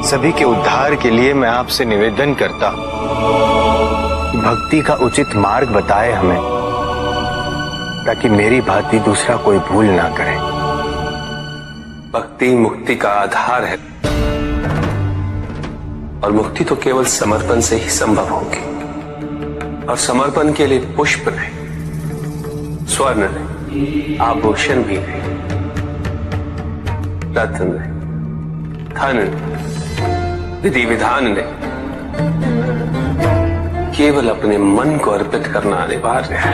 सभी के उद्धार के लिए मैं आपसे निवेदन करता हूं कि भक्ति का उचित मार्ग बताए हमें, ताकि मेरी भांति दूसरा कोई भूल ना करे। भक्ति मुक्ति का आधार है और मुक्ति तो केवल समर्पण से ही संभव होगी। और समर्पण के लिए पुष्प नहीं, स्वर्ण नहीं, आभूषण भी नहीं, रत्न नहीं, धन नहीं, विधि विधान नहीं, केवल अपने मन को अर्पित करना अनिवार्य है।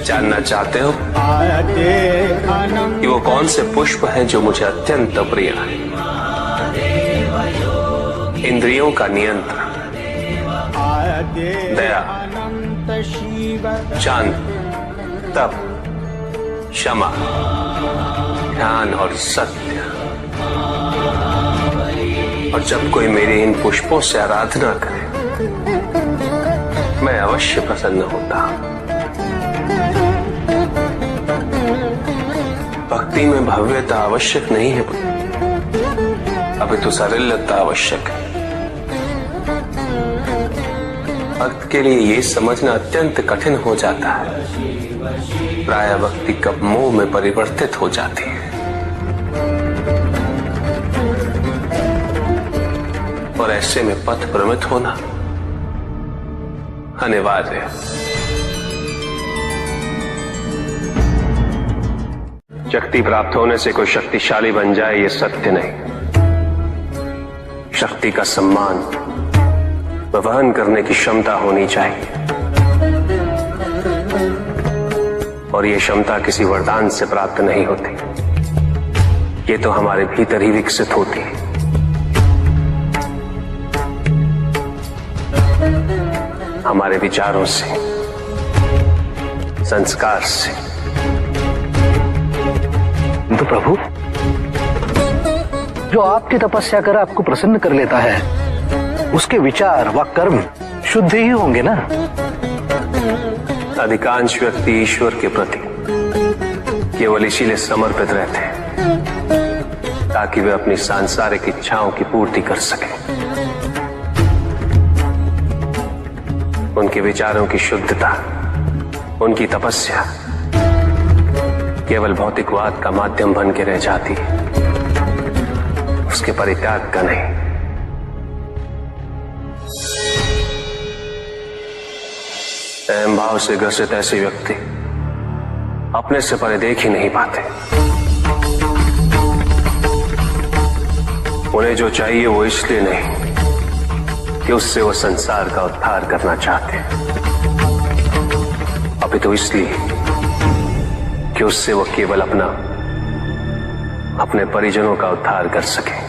जानना चाहते हो कि वो कौन से पुष्प हैं जो मुझे अत्यंत प्रिय हैं? इंद्रियों का नियंत्रण, दया, शांति, तप, क्षमा, ध्यान और सत्य। और जब कोई मेरे इन पुष्पों से आराधना करे, मैं अवश्य प्रसन्न होता हूं। भक्ति में भव्यता आवश्यक नहीं है, अभी तो सरलता आवश्यक है। भक्त के लिए ये समझना अत्यंत कठिन हो जाता है। प्रायः भक्ति कब मोह में परिवर्तित हो जाती है और ऐसे में पथ भ्रमित होना अनिवार्य है। शक्ति प्राप्त होने से कोई शक्तिशाली बन जाए, ये सत्य नहीं। शक्ति का सम्मान व वहन करने की क्षमता होनी चाहिए, और ये क्षमता किसी वरदान से प्राप्त नहीं होती। ये तो हमारे भीतर ही विकसित होती है। हमारे विचारों से, संस्कार से। तो प्रभु, जो आपकी तपस्या कर आपको प्रसन्न कर लेता है, उसके विचार व कर्म शुद्ध ही होंगे ना? अधिकांश व्यक्ति ईश्वर के प्रति केवल इसीलिए समर्पित रहते हैं ताकि वे अपनी सांसारिक इच्छाओं की पूर्ति कर सकें। उनके विचारों की शुद्धता, उनकी तपस्या केवल भौतिकवाद का माध्यम बन के रह जाती है, उसके परित्याग का नहीं। अहम भाव से ग्रसित ऐसे व्यक्ति अपने से परे देख ही नहीं पाते। उन्हें जो चाहिए वो इसलिए नहीं कि उससे वो संसार का उद्धार करना चाहते हैं, अभी तो इसलिए कि उससे वो केवल अपने परिजनों का उद्धार कर सके।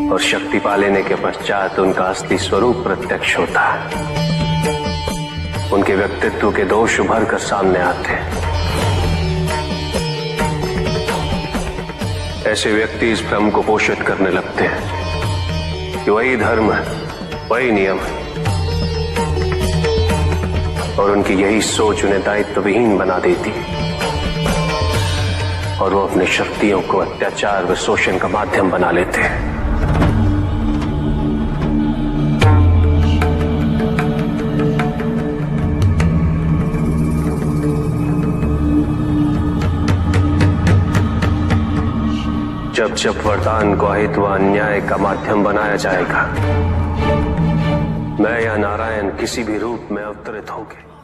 और शक्ति पा लेने के पश्चात उनका असली स्वरूप प्रत्यक्ष होता है। उनके व्यक्तित्व के दोष उभर कर सामने आते हैं। ऐसे व्यक्ति इस भ्रम को पोषित करने लगते हैं कि वही धर्म है, वही नियम है, और उनकी यही सोच उन्हें दायित्व विहीन बना देती है और वो अपनी शक्तियों को अत्याचार व शोषण का माध्यम बना लेते हैं। जब जब वरदान को अहित व अन्याय का माध्यम बनाया जाएगा, मैं या नारायण किसी भी रूप में अवतरित होंगे।